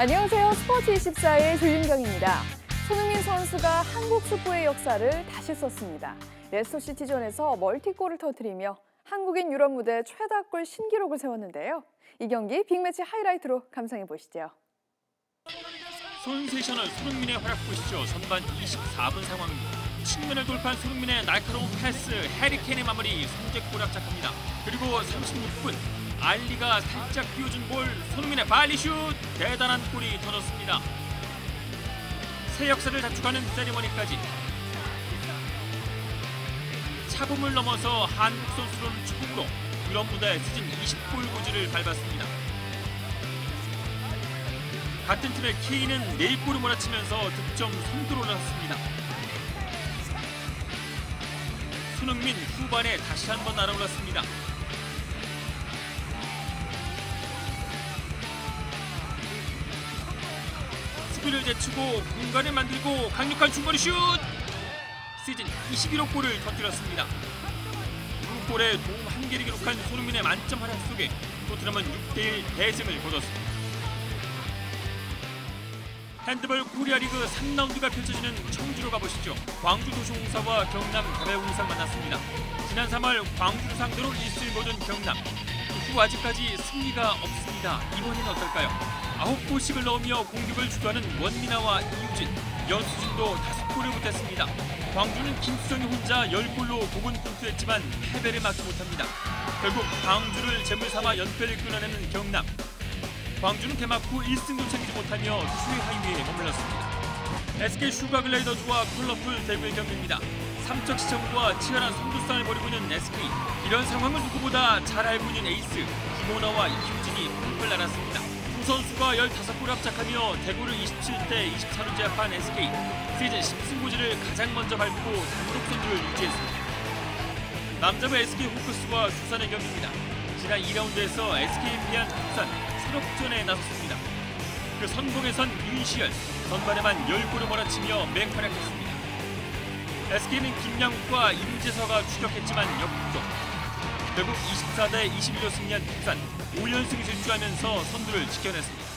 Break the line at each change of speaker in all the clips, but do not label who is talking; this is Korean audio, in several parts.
안녕하세요. 스포츠24의 조윤경입니다. 손흥민 선수가 한국 축구의 역사를 다시 썼습니다. 레스터시티전에서 멀티골을 터뜨리며 한국인 유럽 무대 최다골 신기록을 세웠는데요. 이 경기 빅매치 하이라이트로 감상해 보시죠.
센세이셔널 손흥민의 활약 보시죠. 전반 24분 상황입니다. 측면을 돌파한 손흥민의 날카로운 패스, 해리케인의 마무리, 선제골 합작합니다. 그리고 36분 알리가 살짝 띄워준 볼, 손흥민의 발리슛, 대단한 골이 터졌습니다. 새 역사를 자축하는 세리머니까지. 차범을 넘어서 한국 선수로는 처음으로 유럽 무대 시즌 20골 고지를 밟았습니다. 같은 팀의 케인은 4골을 몰아치면서 득점 선두로 올랐습니다. 손흥민 후반에 다시 한번 날아올랐습니다. 수비를 제치고 공간을 만들고 강력한 중거리 슛! 시즌 21호 골을 터뜨렸습니다. 두 골에 도움 1개를 기록한 손흥민의 만점 활약 속에 토트넘은 6대1 대승을 거뒀습니다. 핸드볼 코리아리그 3라운드가 펼쳐지는 청주로 가보시죠. 광주 도시공사와 경남 가배운상 만났습니다. 지난 3월 광주를 상대로 1승을 거둔 경남. 그 아직까지 승리가 없습니다. 이번에는 어떨까요? 9골씩을 넣으며 공격을 주도하는 원민아와 이우진, 연수진도 5골을 못했습니다. 광주는 김수정이 혼자 10골로 고군분투했지만 패배를 막지 못합니다. 결국 광주를 제물삼아 연패를 끊어내는 경남. 광주는 개막 후 1승도 챙기지 못하며 최하위에 머물렀습니다. SK 슈가글레이더즈와 컬러풀 대구의 경기입니다. 삼척 시청과 치열한 선두싸움을 벌이고 있는 SK. 이런 상황을 누구보다 잘 알고 있는 에이스 김호나와 이효진이 펄펄 날았습니다. 두 선수가 15골을 합작하며 대구를 27대 24로 제압한 SK. 시즌 10승 고지를 가장 먼저 밟고 단독 선두를 유지했습니다. 남자부 SK 호크스와 두산의 경기입니다. 지난 2라운드에서 SK에 패한 두산, 새롭전에 나섰습니다. 그 선봉에선 윤시열, 전반에만 10골을 몰아치며 맹활약했습니다. SK는 김양욱과 임재서가 추격했지만 역부족. 결국 24대 21로 승리한 두산, 5연승 질주하면서 선두를 지켜냈습니다.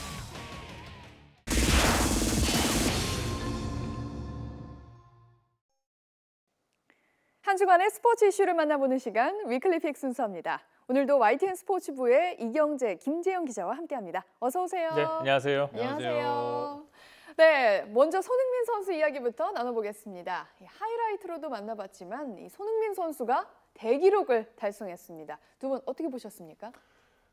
한 주간의 스포츠 이슈를 만나보는 시간, 위클리 픽 순서입니다. 오늘도 YTN 스포츠부의 이경재, 김재영 기자와 함께합니다. 어서 오세요.
네, 안녕하세요.
안녕하세요. 네, 먼저 손흥민 선수 이야기부터 나눠보겠습니다. 하이라이트로도 만나봤지만 이 손흥민 선수가 대기록을 달성했습니다. 두 분 어떻게 보셨습니까?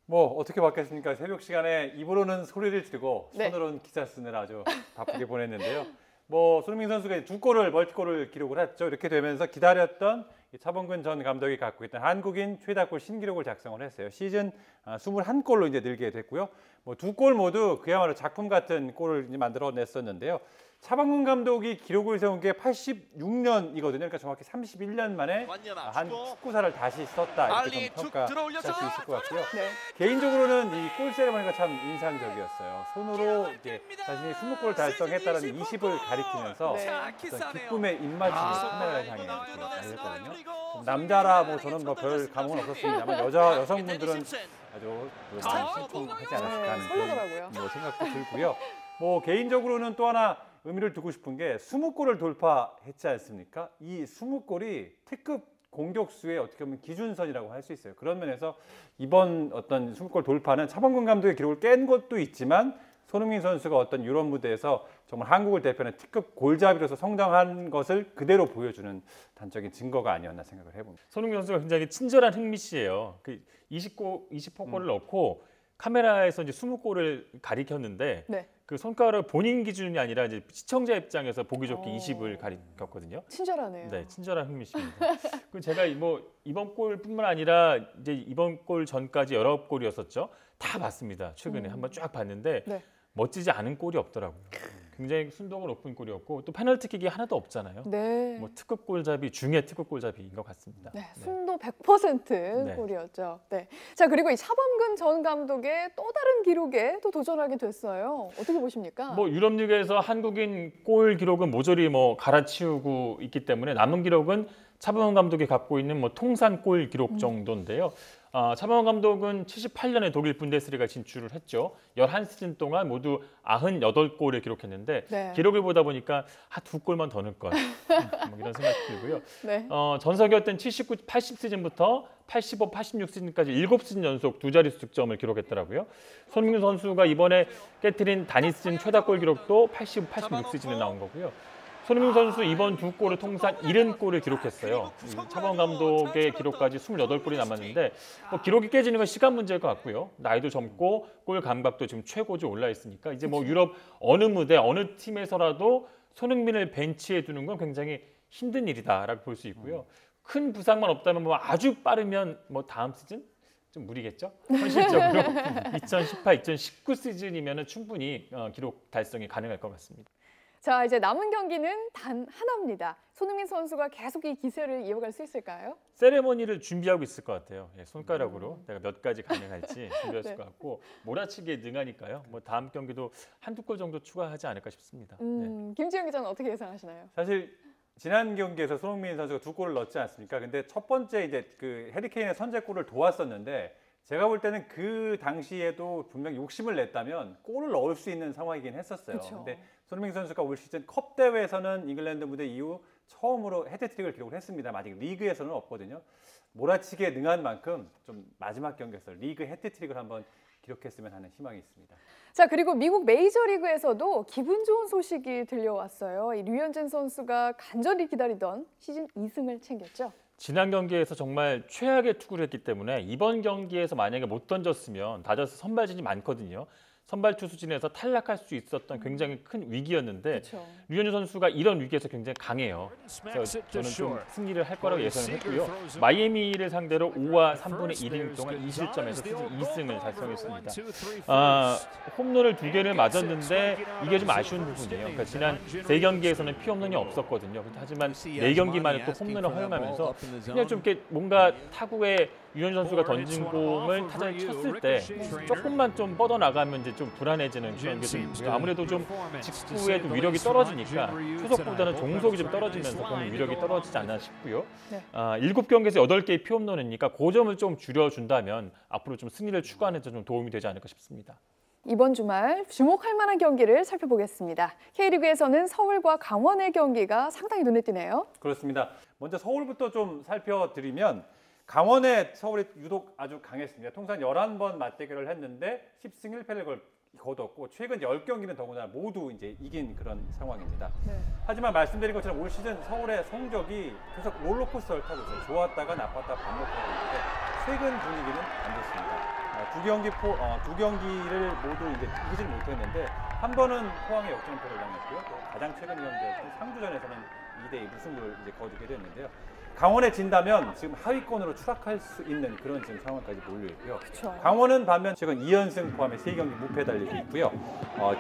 뭐 어떻게 봤겠습니까? 새벽 시간에 입으로는 소리를 지르고
네.
손으로는 기사 쓰느라 아주 바쁘게 보냈는데요. 뭐 손흥민 선수가 2골을 멀티골을 기록을 했죠. 이렇게 되면서 기다렸던 차범근 전 감독이 갖고 있던 한국인 최다골 신기록을 작성을 했어요. 시즌 21골로 이제 늘게 됐고요. 뭐 2골 모두 그야말로 작품 같은 골을 이제 만들어냈었는데요. 차범근 감독이 기록을 세운 게 86년이거든요. 그러니까 정확히 31년 만에 한국 축구사를 다시 썼다 이렇게 좀 평가할 수 있을 것 같고요.
네.
개인적으로는 이 골 세레머니가 참 인상적이었어요. 손으로 이제 자신이 20골을 달성했다는 20을 가리키면서
네.
어떤 기쁨의 입맞춤을 카메라를 향해 알렸거든요. 남자라 뭐 저는 뭐 별 감흥은 없었습니다만 여성분들은 아주 심쿵하지 않았을까 하는
설레더라고요.
뭐 생각도 들고요. 뭐 개인적으로는 또 하나 의미를 두고 싶은 게 20골을 돌파했지 않습니까? 이 20골이 특급 공격수의 어떻게 보면 기준선이라고 할 수 있어요. 그런 면에서 이번 어떤 20골 돌파는 차범근 감독의 기록을 깬 것도 있지만 손흥민 선수가 어떤 유럽 무대에서 정말 한국을 대표하는 특급 골잡이로서 성장한 것을 그대로 보여주는 단적인 증거가 아니었나 생각을 해봅니다.
손흥민 선수가 굉장히 친절한 흥미씨예요. 그 20골을 넣고 카메라에서 이제 20골을 가리켰는데
네.
그 손가락을 본인 기준이 아니라 이제 시청자 입장에서 보기 좋게 20을 가리켰거든요.
친절하네요.
네, 친절한 흥미씨입니다. 그리고 제가 뭐 이번 골뿐만 아니라 이제 이번 골 전까지 19골이었었죠. 다 봤습니다. 최근에 한번 쫙 봤는데
네.
멋지지 않은 골이 없더라고요. 굉장히 순도가 높은 골이었고 또 페널티킥이 하나도 없잖아요.
네.
뭐 특급 골잡이 중에 특급 골잡이인 것 같습니다.
네, 순도 100%
네.
골이었죠. 네. 자, 그리고 이 차범근 전 감독의 또 다른 기록에 또 도전하게 됐어요. 어떻게 보십니까?
뭐 유럽 리그에서 한국인 골 기록은 모조리 뭐 갈아치우고 있기 때문에 남은 기록은 차범근 감독이 갖고 있는 뭐 통산골 기록 정도인데요. 차범근 감독은 78년에 독일 분데스리가 진출을 했죠. 11시즌 동안 모두 98골을 기록했는데
네.
기록을 보다 보니까 2골만 더 넣을 걸 뭐 이런 생각이 들고요.
네.
전석이었던 79, 80시즌부터 85, 86시즌까지 7시즌 연속 두 자릿수 득점을 기록했더라고요. 손흥민 선수가 이번에 깨트린 단위 시즌 최다골 기록도 85, 86시즌에 나온 거고요. 손흥민 선수 이번 두 골을 통산 70골을 기록했어요. 차범근 감독의 기록까지 28골이 남았는데 뭐 기록이 깨지는 건 시간 문제일 것 같고요. 나이도 젊고 골 감각도 지금 최고조에 올라 있으니까 이제 뭐 유럽 어느 무대 어느 팀에서라도 손흥민을 벤치에 두는 건 굉장히 힘든 일이다라고 볼 수 있고요. 큰 부상만 없다면 뭐 아주 빠르면 뭐 다음 시즌 좀 무리겠죠? 현실적으로 2018, 2019 시즌이면 충분히 기록 달성이 가능할 것 같습니다.
자, 이제 남은 경기는 단 하나입니다. 손흥민 선수가 계속 이 기세를 이어갈 수 있을까요?
세레머니를 준비하고 있을 것 같아요. 예, 손가락으로 내가 몇 가지 가능할지 준비했을
네.
것 같고 몰아치기에 능하니까요. 뭐 다음 경기도 한두 골 정도 추가하지 않을까 싶습니다. 네.
김지영 기자는 어떻게 예상하시나요?
사실 지난 경기에서 손흥민 선수가 2골을 넣지 않습니까? 근데 첫 번째 이제 그 해리 케인의 선제골을 도왔었는데 제가 볼 때는 그 당시에도 분명 욕심을 냈다면 골을 넣을 수 있는 상황이긴 했었어요.
그쵸.
근데 손흥민 선수가 올 시즌 컵 대회에서는 잉글랜드 무대 이후 처음으로 헤트트릭을 기록을 했습니다. 아직 리그에서는 없거든요. 몰아치기에 능한 만큼 좀 마지막 경기에서 리그 헤트트릭을 한번 기록했으면 하는 희망이 있습니다.
자, 그리고 미국 메이저리그에서도 기분 좋은 소식이 들려왔어요. 이 류현진 선수가 간절히 기다리던 시즌 2승을 챙겼죠.
지난 경기에서 정말 최악의 투구를 했기 때문에 이번 경기에서 만약에 못 던졌으면 다저스 선발진이 많거든요. 선발 투수진에서 탈락할 수 있었던 굉장히 큰 위기였는데
그렇죠.
류현진 선수가 이런 위기에서 굉장히 강해요. 그래서 저는 좀 승리를 할 거라고 예상을 했고요. 마이애미를 상대로 5와 3분의 1이닝 동안 2실점에서 시즌 2승을 달성했습니다. 홈런을 2개를 맞았는데 이게 좀 아쉬운 부분이에요. 그러니까 지난 3경기에서는 피홈런이 없었거든요. 하지만 4경기만에 또 홈런을 허용하면서 그냥 좀 이렇게 뭔가 타구에 류현진 선수가 던진 공을 타자에 쳤을 때 조금만 좀 뻗어나가면 이제 좀 불안해지는 그런 게 좀 있고요. 아무래도 좀 직구에도 위력이 떨어지니까 초속보다는 종속이 좀 떨어지면서 공의 위력이 떨어지지 않나 싶고요.
네.
7경기에서 8개의 피홈런이니까 그 점을 좀 줄여준다면 앞으로 좀 승리를 추구하는 데 좀 도움이 되지 않을까 싶습니다.
이번 주말 주목할 만한 경기를 살펴보겠습니다. K리그에서는 서울과 강원의 경기가 상당히 눈에 띄네요.
그렇습니다. 먼저 서울부터 좀 살펴드리면 강원의 서울이 유독 아주 강했습니다. 통산 11번 맞대결을 했는데 10승 1패를 거뒀고 최근 10경기는 더구나 모두 이제 이긴 그런 상황입니다.
네.
하지만 말씀드린 것처럼 올 시즌 서울의 성적이 계속 롤러코스터를 타고 있어요. 좋았다가 나빴다가 반복하고 있는데 최근 분위기는 안 좋습니다. 두 경기를 모두 이제 이기질 못했는데 한 번은 포항에 역전패를 당했고요. 또 가장 최근 경기였던 상주전에서는 2대2 무승부를 이제 거두게 됐는데요. 강원에 진다면 지금 하위권으로 추락할 수 있는 그런 지금 상황까지 몰려 있고요.
그쵸.
강원은 반면 최근 2연승 포함해 3경기 무패 달리고 있고요.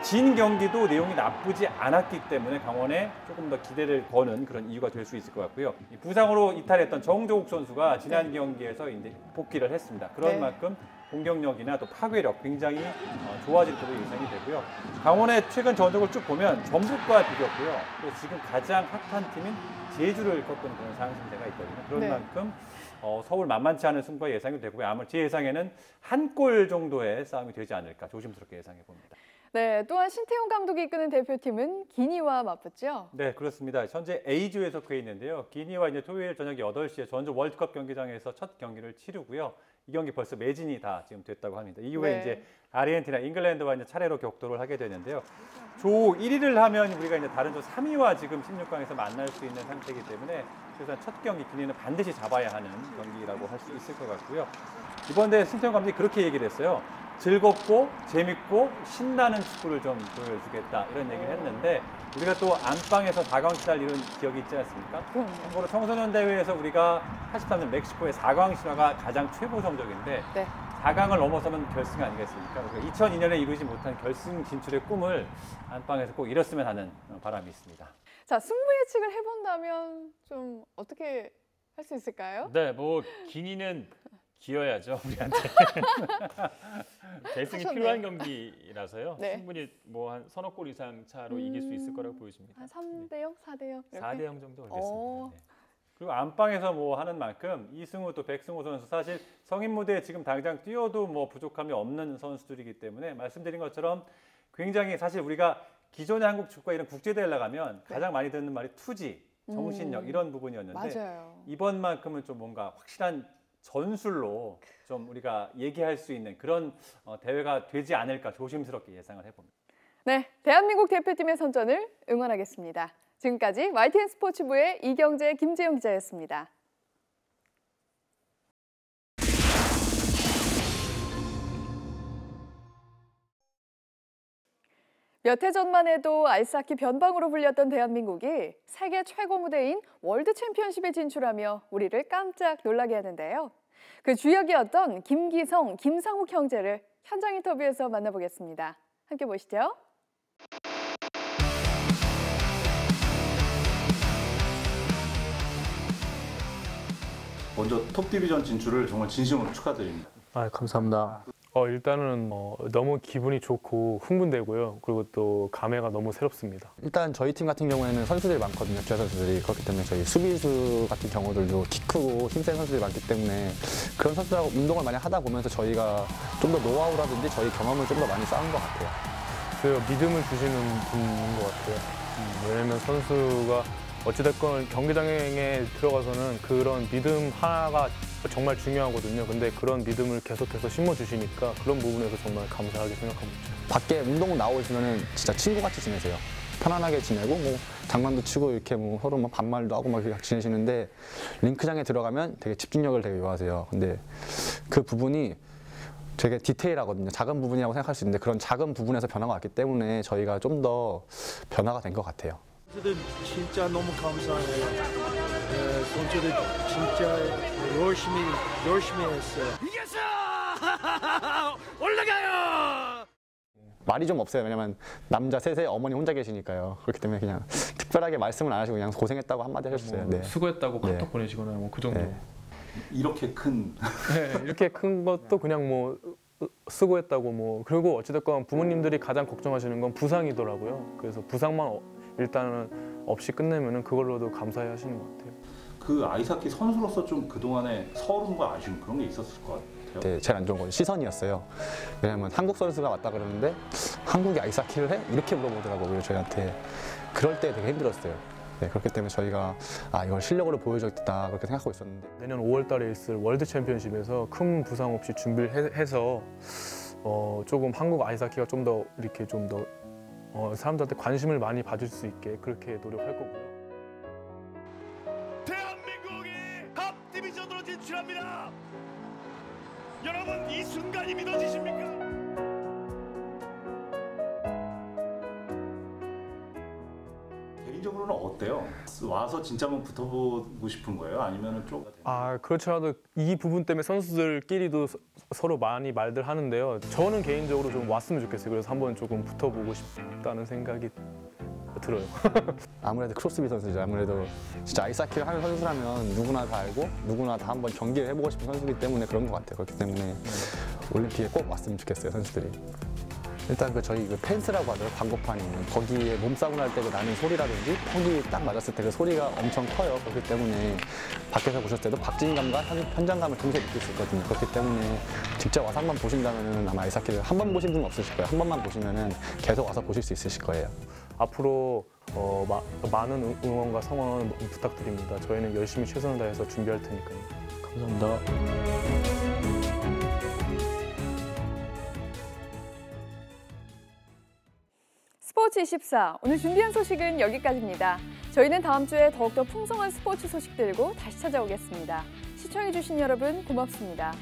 진 경기도 내용이 나쁘지 않았기 때문에 강원에 조금 더 기대를 거는 그런 이유가 될 수 있을 것 같고요. 이 부상으로 이탈했던 정조욱 선수가 지난 경기에서 이제 복귀를 했습니다. 그런
네.
만큼 공격력이나 또 파괴력 굉장히 좋아질 것으로 예상이 되고요. 강원의 최근 전적을 쭉 보면 전북과 비겼고요. 또 지금 가장 핫한 팀인 제주를 꺾은 그런 상승세가 있거든요. 그런
네.
만큼 서울 만만치 않은 승부가 예상이 되고요. 아마 제 예상에는 한 골 정도의 싸움이 되지 않을까 조심스럽게 예상해 봅니다.
네, 또한 신태용 감독이 이끄는 대표팀은 기니와 맞붙죠.
네, 그렇습니다. 현재 A조에 속해 있는데요. 기니와 이제 토요일 저녁 8시에 전주 월드컵 경기장에서 첫 경기를 치르고요. 이 경기 벌써 매진이 다 지금 됐다고 합니다. 이후에
네.
이제 아르헨티나, 잉글랜드와 이제 차례로 격돌을 하게 되는데요. 조 1위를 하면 우리가 이제 다른 조 3위와 지금 16강에서 만날 수 있는 상태이기 때문에 최소한 첫 경기 기니는 반드시 잡아야 하는 경기라고 할 수 있을 것 같고요. 이번 대회 신태용 감독이 그렇게 얘기를 했어요. 즐겁고 재밌고 신나는 축구를 좀 보여주겠다 이런 얘기를 했는데 우리가 또 안방에서 4강 시달 이룬 기억이 있지 않습니까? 참고로 청소년 대회에서 우리가 83년 멕시코의 4강 신화가 가장 최고 성적인데
네.
4강을 넘어서면 결승 아니겠습니까? 우리가 2002년에 이루지 못한 결승 진출의 꿈을 안방에서 꼭 이뤘으면 하는 바람이 있습니다.
자, 승부 예측을 해본다면 좀 어떻게 할 수 있을까요?
네, 뭐 기니는 기어야죠 우리한테. 대승이
하셨네요.
필요한 경기라서요.
네.
충분히 뭐 한 서너 골 이상 차로 이길 수 있을 거라고 보여집니다.
한 3대 0, 4대 0 이렇게?
4대 0 정도
어.
걸겠습니다. 네.
그리고 안방에서 뭐 하는 만큼 이승우 또 백승호 선수 사실 성인 무대에 지금 당장 뛰어도 뭐 부족함이 없는 선수들이기 때문에 말씀드린 것처럼 굉장히 사실 우리가 기존의 한국 축구가 이런 국제대회를 나가면 가장 많이 듣는 말이 투지, 정신력 이런 부분이었는데
맞아요.
이번만큼은 좀 뭔가 확실한 전술로 좀 우리가 얘기할 수 있는 그런 대회가 되지 않을까 조심스럽게 예상을 해봅니다.
네, 대한민국 대표팀의 선전을 응원하겠습니다. 지금까지 YTN 스포츠부의 이경재, 김재영 기자였습니다. 몇 해 전만 해도 아이스하키 변방으로 불렸던 대한민국이 세계 최고 무대인 월드 챔피언십에 진출하며 우리를 깜짝 놀라게 하는데요. 그 주역이었던 김기성, 김상욱 형제를 현장 인터뷰에서 만나보겠습니다. 함께 보시죠.
먼저 톱 디비전 진출을 정말 진심으로 축하드립니다.
감사합니다. 일단은 너무 기분이 좋고 흥분되고요. 그리고 또 감회가 너무 새롭습니다.
일단 저희 팀 같은 경우에는 선수들이 많거든요. 기아 선수들이. 그렇기 때문에 저희 수비수 같은 경우들도 키 크고 힘센 선수들이 많기 때문에 그런 선수들하고 운동을 많이 하다 보면서 저희가 좀 더 노하우라든지 저희 경험을 좀 더 많이 쌓은 것 같아요.
그 믿음을 주시는 분인 것 같아요. 왜냐면 선수가 어찌됐건 경기장에 들어가서는 그런 믿음 하나가 정말 중요하거든요. 근데 그런 믿음을 계속해서 심어주시니까 그런 부분에서 정말 감사하게 생각하고 있죠.
밖에 운동 나오시면은 진짜 친구같이 지내세요. 편안하게 지내고 뭐 장난도 치고 이렇게 뭐 서로 막 반말도 하고 막 이렇게 지내시는데 링크장에 들어가면 되게 집중력을 되게 요하세요. 근데 그 부분이 되게 디테일하거든요. 작은 부분이라고 생각할 수 있는데 그런 작은 부분에서 변화가 왔기 때문에 저희가 좀 더 변화가 된 것 같아요.
선수들 진짜 너무 감사해요. 선수들 진짜 열심히 했어요.
이겼어! 올라가요!
말이 좀 없어요. 왜냐면 남자 셋에 어머니 혼자 계시니까요. 그렇기 때문에 그냥 특별하게 말씀을 안 하시고 그냥 고생했다고 한마디 하셨어요. 네.
수고했다고 카톡
네.
보내시거나 뭐 그 정도.
네.
이렇게 큰
네, 이렇게 큰 것도 그냥 뭐 수고했다고 뭐 그리고 어찌됐건 부모님들이 가장 걱정하시는 건 부상이더라고요. 그래서 부상만 일단은 없이 끝내면은 그걸로도 감사해 하시는 것 같아요.
그 아이스하키 선수로서 좀 그동안에 서름과 아쉬움 그런 게 있었을 것 같아요.
네, 제일 안 좋은 건 시선이었어요. 왜냐면 한국 선수가 왔다 그러는데 한국이 아이스하키를 해? 이렇게 물어보더라고요, 저희한테. 그럴 때 되게 힘들었어요. 네, 그렇기 때문에 저희가 이걸 실력으로 보여줬다 그렇게 생각하고 있었는데
내년 5월 달에 있을 월드 챔피언십에서 큰 부상 없이 준비를 해서 조금 한국 아이스하키가 좀 더 이렇게 좀 더 사람들한테 관심을 많이 받을 수 있게 그렇게 노력할 거고요.
대한민국이 탑 디비전으로 진출합니다. 여러분 이 순간이 믿어지십니까?
개인적으로는 어때요? 와서 진짜 한번 붙어보고 싶은 거예요? 아니면은 좀
그렇더라도 이 부분 때문에 선수들끼리도 서로 많이 말들 하는데요. 저는 개인적으로 좀 왔으면 좋겠어요. 그래서 한번 조금 붙어보고 싶다는 생각이 들어요.
아무래도 크로스비 선수죠. 아무래도 진짜 아이스하키를 하는 선수라면 누구나 다 알고 누구나 다 한번 경기를 해보고 싶은 선수이기 때문에 그런 것 같아요. 그렇기 때문에 올림픽에 꼭 왔으면 좋겠어요, 선수들이. 일단 저희 펜스라고 하더라고요. 광고판이 거기에 몸싸움 할 때 나는 소리라든지 턱이 딱 맞았을 때 그 소리가 엄청 커요. 그렇기 때문에 밖에서 보셨을 때도 박진감과 현장감을 동시에 느낄 수 있거든요. 그렇기 때문에 직접 와서 한번 보신다면 아마 아이스하키를 한 번 보신 분은 없으실 거예요. 한 번만 보시면 계속 와서 보실 수 있으실 거예요.
앞으로 많은 응원과 성원 부탁드립니다. 저희는 열심히 최선을 다해서 준비할 테니까요. 감사합니다.
스포츠24 오늘 준비한 소식은 여기까지입니다. 저희는 다음 주에 더욱더 풍성한 스포츠 소식들고 다시 찾아오겠습니다. 시청해주신 여러분 고맙습니다.